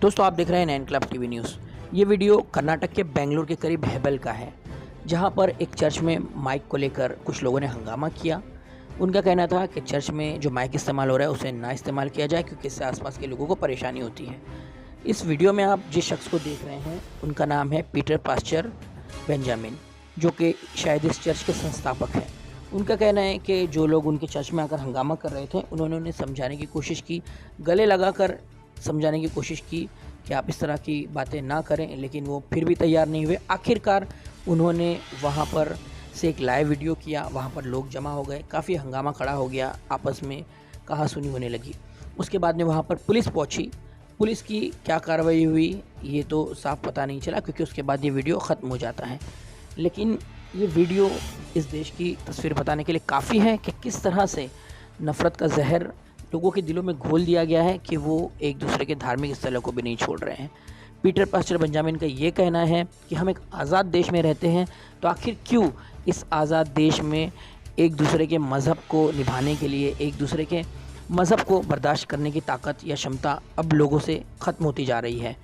दोस्तों आप देख रहे हैं 9 क्लब टीवी न्यूज़। ये वीडियो कर्नाटक के बेंगलुरु के करीब हेबल का है, जहां पर एक चर्च में माइक को लेकर कुछ लोगों ने हंगामा किया। उनका कहना था कि चर्च में जो माइक इस्तेमाल हो रहा है उसे ना इस्तेमाल किया जाए, क्योंकि इससे आसपास के लोगों को परेशानी होती है। इस वीडियो में आप जिस शख्स को देख रहे हैं उनका नाम है पीटर पास्टर बेंजामिन, जो कि शायद इस चर्च के संस्थापक हैं। उनका कहना है कि जो लोग उनके चर्च में आकर हंगामा कर रहे थे उन्होंने उन्हें समझाने की कोशिश की, गले लगाकर समझाने की कोशिश की कि आप इस तरह की बातें ना करें, लेकिन वो फिर भी तैयार नहीं हुए। आखिरकार उन्होंने वहाँ पर से एक लाइव वीडियो किया, वहाँ पर लोग जमा हो गए, काफ़ी हंगामा खड़ा हो गया, आपस में कहासुनी होने लगी। उसके बाद में वहाँ पर पुलिस पहुँची। पुलिस की क्या कार्रवाई हुई ये तो साफ पता नहीं चला, क्योंकि उसके बाद ये वीडियो ख़त्म हो जाता है। लेकिन ये वीडियो इस देश की तस्वीर बताने के लिए काफ़ी है कि किस तरह से नफ़रत का जहर लोगों के दिलों में घोल दिया गया है कि वो एक दूसरे के धार्मिक स्थलों को भी नहीं छोड़ रहे हैं। पीटर पास्टर बेंजामिन का ये कहना है कि हम एक आज़ाद देश में रहते हैं, तो आखिर क्यों इस आज़ाद देश में एक दूसरे के मज़हब को निभाने के लिए, एक दूसरे के मज़हब को बर्दाश्त करने की ताकत या क्षमता अब लोगों से ख़त्म होती जा रही है।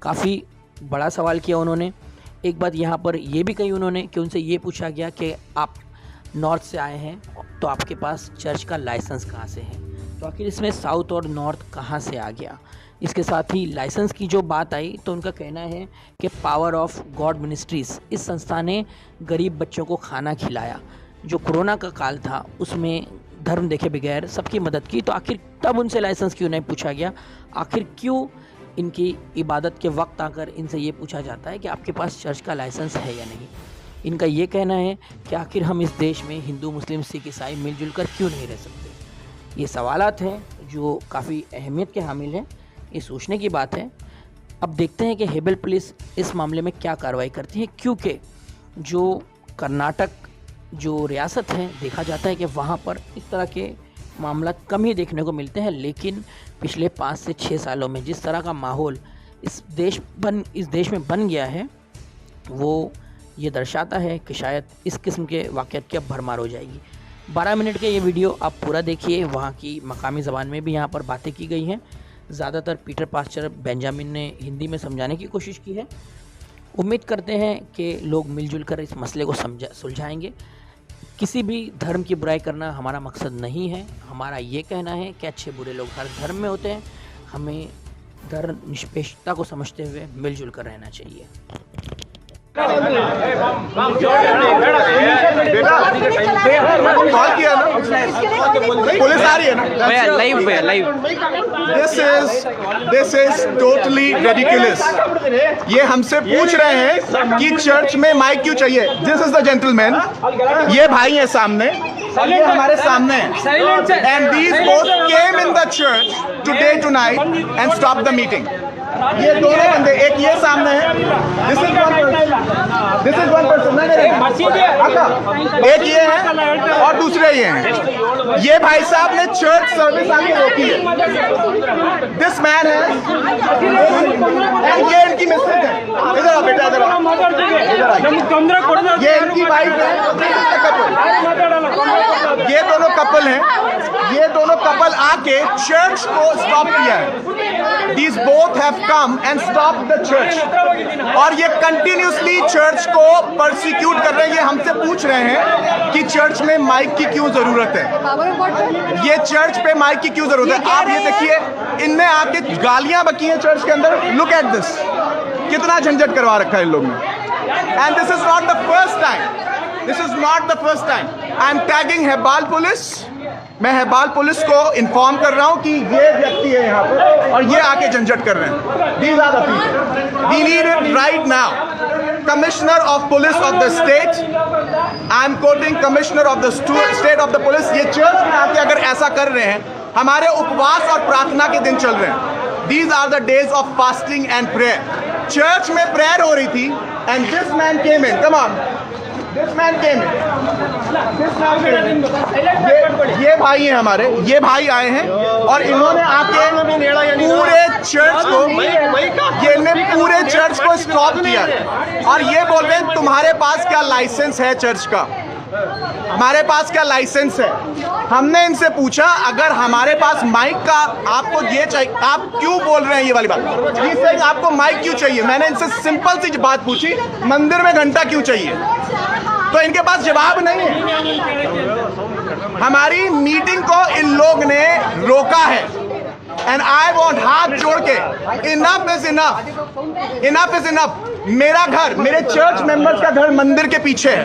काफ़ी बड़ा सवाल किया उन्होंने। एक बात यहाँ पर ये भी कही उन्होंने कि उनसे ये पूछा गया कि आप नॉर्थ से आए हैं तो आपके पास चर्च का लाइसेंस कहाँ से है, तो आखिर इसमें साउथ और नॉर्थ कहाँ से आ गया। इसके साथ ही लाइसेंस की जो बात आई तो उनका कहना है कि पावर ऑफ गॉड मिनिस्ट्रीज़, इस संस्था ने गरीब बच्चों को खाना खिलाया। जो कोरोना का काल था उसमें धर्म देखे बगैर सबकी मदद की, तो आखिर तब उनसे लाइसेंस क्यों नहीं पूछा गया। आखिर क्यों इनकी इबादत के वक्त आकर इनसे ये पूछा जाता है कि आपके पास चर्च का लाइसेंस है या नहीं। इनका ये कहना है कि आखिर हम इस देश में हिंदू, मुस्लिम, सिख, ईसाई मिलजुल कर क्यों नहीं रह सकते। ये सवालात हैं जो काफ़ी अहमियत के हामिल हैं, ये सोचने की बात है। अब देखते हैं कि हेबल पुलिस इस मामले में क्या कार्रवाई करती है, क्योंकि जो कर्नाटक जो रियासत है देखा जाता है कि वहाँ पर इस तरह के मामला कम ही देखने को मिलते हैं। लेकिन पिछले 5 से 6 सालों में जिस तरह का माहौल इस देश में बन गया है, वो ये दर्शाता है कि शायद इस किस्म के वाक़यात की अब भरमार हो जाएगी। 12 मिनट के ये वीडियो आप पूरा देखिए। वहाँ की मकामी ज़बान में भी यहाँ पर बातें की गई हैं। ज़्यादातर पीटर पास्टर बेंजामिन ने हिंदी में समझाने की कोशिश की है। उम्मीद करते हैं कि लोग मिलजुल कर इस मसले को सुलझाएंगे। किसी भी धर्म की बुराई करना हमारा मकसद नहीं है। हमारा ये कहना है कि अच्छे बुरे लोग हर धर्म में होते हैं, हमें धर्म निष्पक्षता को समझते हुए मिलजुल कर रहना चाहिए। कॉल किया ना, पुलिस आ रही है ना, live this is totally ridiculous. ये हमसे पूछ रहे हैं कि चर्च में माइक क्यों चाहिए। दिस इज द जेंटलमैन, ये भाई है सामने, ये हमारे सामने है, and these both came in the church today tonight and stop the meeting. ये दोनों बंदे, एक ये सामने है, दिस इज वन पर्सन, एक ये है और दूसरे ये हैं। ये भाई साहब ने चर्च सर्विस आके रोकी है। दिस मैन है, ये इनकी मिस्टेक है। इधर आओ बेटा, इधर आओ। ये इनकी वाइफ है, ये दोनों कपल हैं। ये दोनों कपल आके चर्च को स्टॉप किया है। These both have come and stopped the church, और ये कंटिन्यूसली चर्च को परसिक्यूट कर रहे हैं। ये हमसे पूछ रहे हैं कि चर्च में माइक की क्यों जरूरत है, ये चर्च पे माइक की क्यों जरूरत है। आप ये देखिए, इनने आके गालियां बकी हैं चर्च के अंदर। लुक एट दिस, कितना झंझट करवा रखा है इन लोगों ने। And this is not the first time, this is not the first time. I am tagging Hebbal police. मैं हेब्बाल पुलिस को इन्फॉर्म कर रहा हूं कि ये व्यक्ति है यहाँ पर और ये आके झंझट कर रहे हैं। These are the people. We need it right now. Commissioner of Police of the state, I am quoting Commissioner of the state of the police. ये चर्च में आके अगर ऐसा कर रहे हैं, हमारे उपवास और प्रार्थना के दिन चल रहे हैं। These are the days of fasting and prayer. Church में प्रेयर हो रही थी and this man came in. Come on. This man came in. ये भाई हैं हमारे, ये भाई आए हैं और इन्होंने आके पूरे चर्च को, ये पूरे चर्च को स्टॉप किया और ये बोल रहे हैं तुम्हारे पास क्या लाइसेंस है चर्च का। हमारे पास क्या लाइसेंस है? हमने इनसे पूछा अगर हमारे पास माइक का आपको ये चाहिए, आप क्यों बोल रहे हैं ये वाली बात? ये सही, आपको माइक क्यों चाहिए? मैंने इनसे सिंपल सी बात पूछी, मंदिर में घंटा क्यों चाहिए? तो इनके पास जवाब नहीं है। हमारी मीटिंग को इन लोग ने रोका है एंड आई वॉन्ट हाथ जोड़ के, enough is enough, enough is enough. मेरा घर, मेरे चर्च मेंबर्स का घर मंदिर के पीछे है,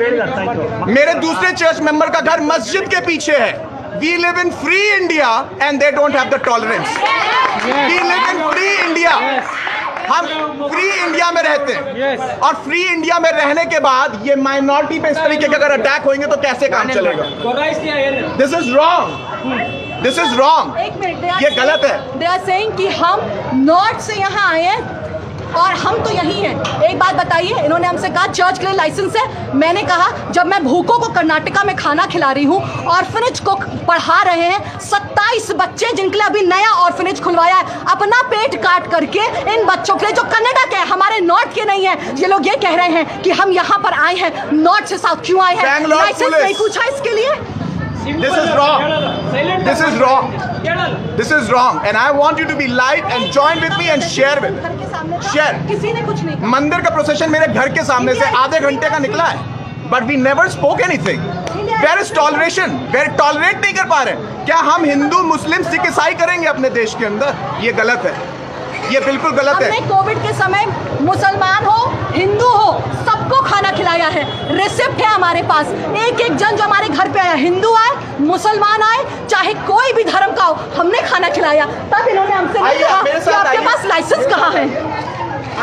मेरे दूसरे चर्च मेंबर का घर मस्जिद के पीछे है। We live in free India and they don't have the tolerance. We live in free India, हम फ्री इंडिया में रहते हैं और फ्री इंडिया में रहने के बाद ये माइनॉरिटी पे इस तरीके के अगर अटैक होंगे तो कैसे काम चलेगा? This is wrong, this is wrong, एक मिनट, ये गलत है। दे आर सेइंग कि हम नॉर्थ से यहाँ आए हैं और हम तो यही हैं। एक बात बताइए, इन्होंने हमसे कहा चर्च के लिए लाइसेंस है। मैंने कहा जब मैं भूखों को कर्नाटका में खाना खिला रही हूँ, ऑर्फनेज को पढ़ा रहे हैं, 27 बच्चे जिनके लिए अभी नया ऑर्फनेज खुलवाया है, अपना पेट काट करके इन बच्चों के लिए जो कनाडा के हैं, हमारे नॉर्थ के नहीं है, ये लोग ये कह रहे हैं कि हम यहाँ पर आए हैं नॉर्थ से साउथ क्यों आए हैं? लाइसेंस नहीं पूछा इसके लिए। This is wrong. This is wrong. This is wrong. And I want you to be live and join with me and share with me. Share. किसी ने कुछ नहीं कहा। मंदिर का प्रोसेशन मेरे घर के सामने से आधे घंटे का निकला है, but we never spoke anything. Where is toleration? Where tolerate नहीं कर पा रहे? क्या हम हिंदू, मुस्लिम, सिख, ईसाई करेंगे अपने देश के अंदर? ये गलत है, ये बिल्कुल गलत है। हमने कोविड के समय मुसलमान हो, हिंदू हो, सबको खाना खिलाया है। रिसिप्ट है हमारे पास। एक एक जन जो हमारे घर पे आया, हिंदू आए, मुसलमान आए, चाहे कोई भी धर्म का हो, हमने खाना खिलाया। तब इन्होंने हमसे नहीं कहा कि आपके पास लाइसेंस कहाँ है।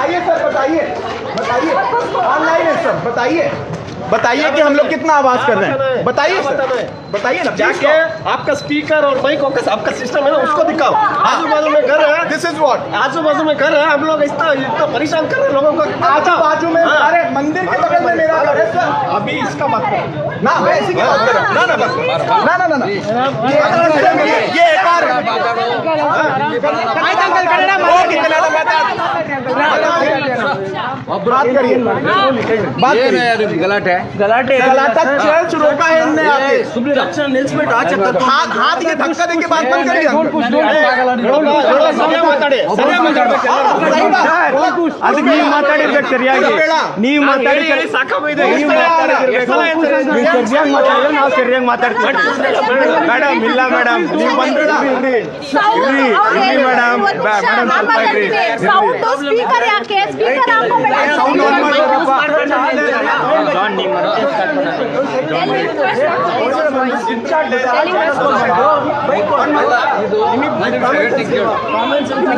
आइए सर, बताइए, बताइए, ऑनलाइन है सब, बताइए, बताइए कि हम लोग कितना आवाज कर रहे हैं, बताइए सर, बताइए ना। जाके आपका स्पीकर और माइक आपका सिस्टम है ना, उसको दिखाओ। आजू बाजू में घर है, दिस इज व्हाट, आजू बाजू में घर है, हम लोग इतना परेशान कर रहे हैं लोगों को। आजू बाजू में, अरे मंदिर के बगल में मेरा घर है सर। अभी इसका मतलब ना, मैं इसी की बात कर रहा हूँ। ना ना ना ना ना ना, ये एक और बात करिए, बात करिए। गलत है, गलत है। चर्च रोका है इनने आके, हाथ ये धक्का देके बात बंद करिए। ಅದಕ್ಕೆ ನೀವು ಮಾತಾಡಿರ್ಬೇಕು ಸರಿಯಾಗಿ, ನೀವು ಮಾತಾಡಿ ಸರಿಯಾಗಿ ಮಾತಾಡಿದ್ರೆ ನಾವು ಸರಿಯಾಗಿ ಮಾತಾಡ್ತೀವಿ ಮೇಡಮ್. ಇಲ್ಲ ಮೇಡಮ್, ನೀವು ಬಂದ್ರಿ ಮೇಡಮ್, ಮೇಡಮ್ ಸ್ವಲ್ಪ ಇರ್ರಿ. स्पीकर ಯಾಕೆ? स्पीकर आपको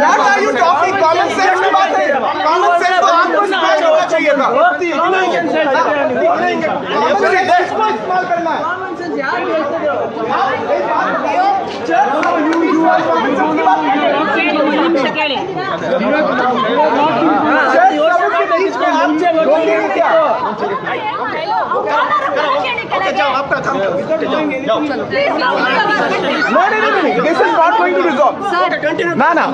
What are you talking? Common sense की बात है। Common sense तो आपको इस्तेमाल करना चाहिए था। इस्तेमाल करना है। जाओ, आपका काम जाओ। This is not going to resolve. ना ना,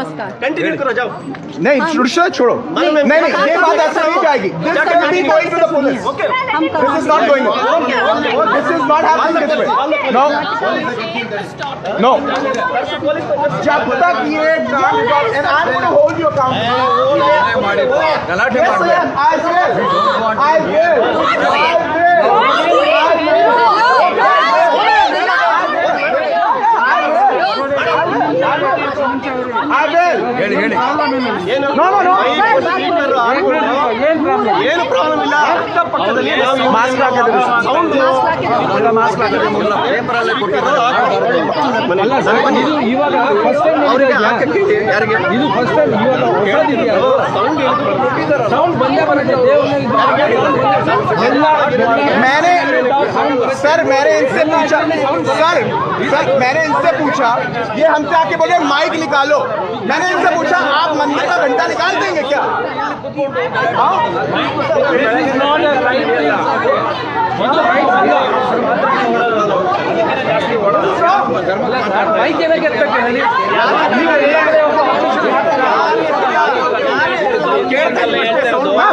कंटिन्यू करो, जाओ। नहीं छोड़ो, नहीं, ये बात ऐसे नहीं जाएगी। This will be going to the police. This is not going on. This is not happening this way. No, no. जब तक ये काम, and I'm going to hold you accountable. Yes, I ಏನು ಪ್ರಾಬ್ಲಮ್ ಇಲ್ಲ. ಪಕ್ಕದಲ್ಲಿ ಮಾಸ್ಕ್ ಹಾಕಿದ್ರೆ मैंने इनसे पूछा, ये हमसे आके बोले माइक निकालो। मैंने इनसे पूछा आप मंदिर का घंटा निकाल देंगे क्या?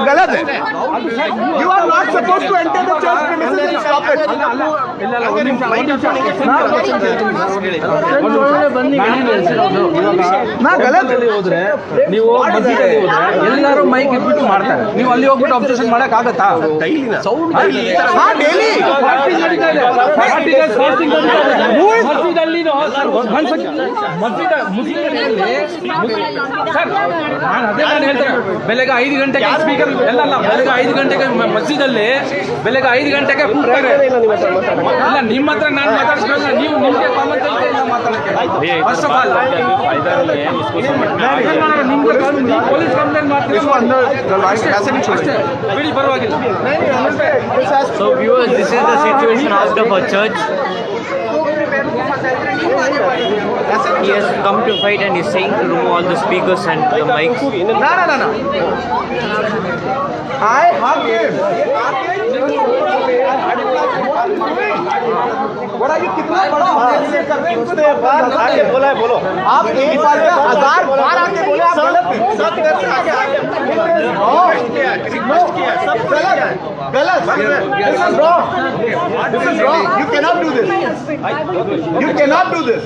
गलत है. You are not supposed to enter the church premises and stop it. ನಾ ಗಲತ್ ಹೋದ್ರೆ ನೀವು ಎಲ್ಲರೂ ಮೈಕ್ ಇಟ್ಬಿಟ್ಟು ಮಾಡ್ತಾರೆ, ನೀವು ಅಲ್ಲಿ ಹೋಗ್ಬಿಟ್ಟು ಅಬ್ಜೆಕ್ಷನ್ ಮಾಡಕ್ ಆಗತ್ತಾ? ಬೆಳಗ್ಗೆ 5 ಗಂಟೆಗೆ ಸ್ಪೀಕರ್ ಎಲ್ಲ ಬೆಳಗ್ಗೆ 5 ಗಂಟೆಗೆ ಮಸ್ಜಿದಲ್ಲಿ ಬೆಳಗ್ಗೆ 5 ಗಂಟೆಗೆ ಕೂಗ್ತಾರೆ. ಇಲ್ಲ ನಿಮ್ಮ ಹತ್ರ ನಾನು ಮಾತಾಡ್ಸ್ಕೊಳ್ಳಲ್ಲ, ನೀವು ನಿಮ್ಗೆ ಕಾಮನ್ ಸೆನ್ಸ್ ಇಲ್ಲ ಮಾತಾಡಕ್ಕೆ. First of all police complaint ಮಾಡ್ತೀವಿ ಬಿಡಿ, ಪರವಾಗಿಲ್ಲ. So viewers, this is the situation out of a church. He has come to fight and is saying to remove all the speakers and the mics. No. I hug him. What are you? कितना बड़ा उसने बार आके बोला है, बोलो. आप एक बार में 1000 बार आके बोले आप गलत हैं. सब गलत है. गलत. This is wrong. This is wrong. You cannot do this. You cannot do this.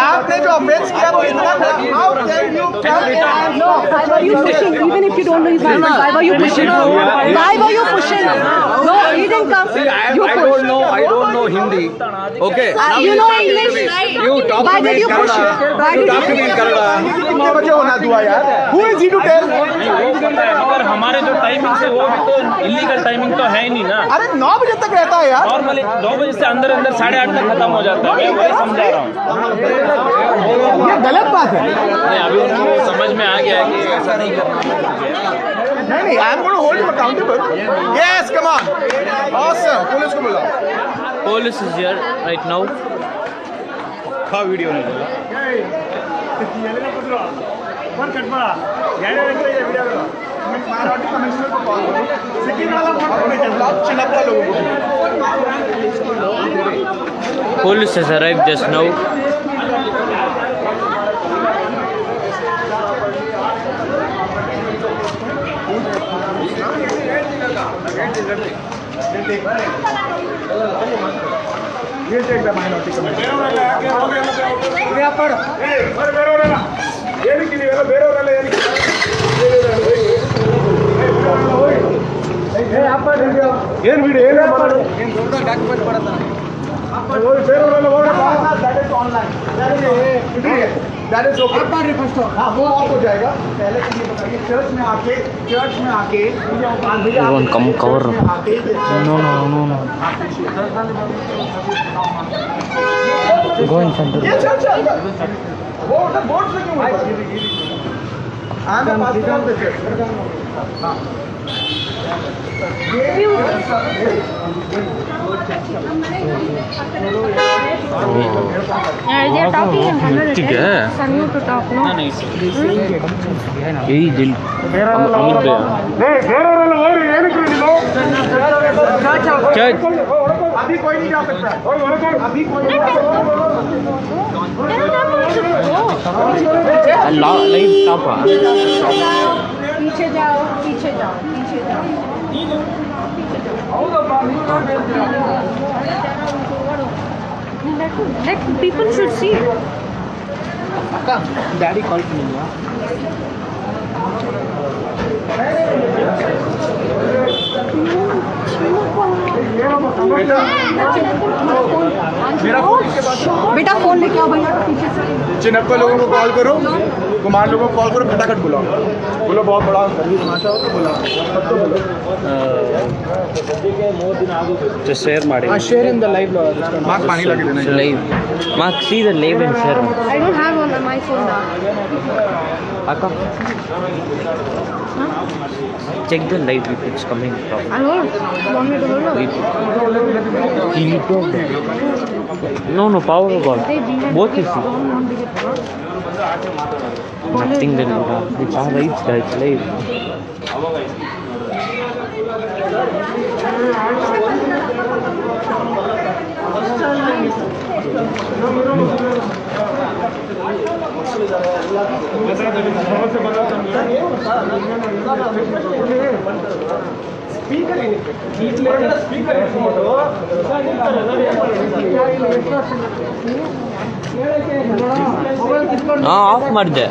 आपने जो ऑफेंस किया वो इतना था. How can you come and No, why were you pushing? Even if you don't know his husband, why were you pushing? Why were you pushing? No, he didn't come. You I pushed. don't know Hindi. Okay. You know English. You talk Why to me did in you push? Kannada. Why You did talk to me in Kannada. कितने बजे होना दुआ यार? Who is he to tell? मगर हमारे जो timing से वो भी तो इलीगल टाइमिंग तो है ही नहीं ना. अरे 9 बजे तक रहता है यार. नॉर्मली 9 बजे से अंदर 8:30 तक खत्म हो जाता है. मैं वही समझा रहा हूँ. ये गलत बात है. नहीं, अभी उनको समझ में आ गया कि ऐसा नहीं करना. नहीं, I am going to hold him accountable. Yes, come on. Awesome. Police को बुलाओ. Police is here right now. Police has arrived just now. ಏನ್ ಬಿಡಿ ಏನೇ ಮಾಡೋದು ಡಾಕ್ಯುಮೆಂಟ್ ಕೊಡತಾನೆ दैट इज ओके फर्स्ट हाँ वो ऑफ हो जाएगा पहले तो ये बताइए चर्च में आके Everyone come cover. No. Go in front. ये चर्च है अंदर वो उधर बोर्ड लगे हुए हैं I am pastor of the church अभी कोई नहीं जा सकता अभी कोई नहीं जा सकता पीछे जाओ Let people should see it. Daddy called me. बेटा फोन लेके आओ भैया पीछे से. चिनप्पा लोगों को कॉल करो कुमार लोगों को कॉल करो फटाफट बुलाओ बोलो बहुत बड़ा तमाशा हो तो बुलाओ Just share ಮಾಡಿ. Share in the live. Mark पानी लगे देना Live. Mark, see the live and share. I don't have on my phone now. Akka. Check the live if it's coming from. I hold. You want me to hold on? No, power about. Both you see. Nothing then. It's all right, guys. Live. Of ಮಾಡಿದೆ.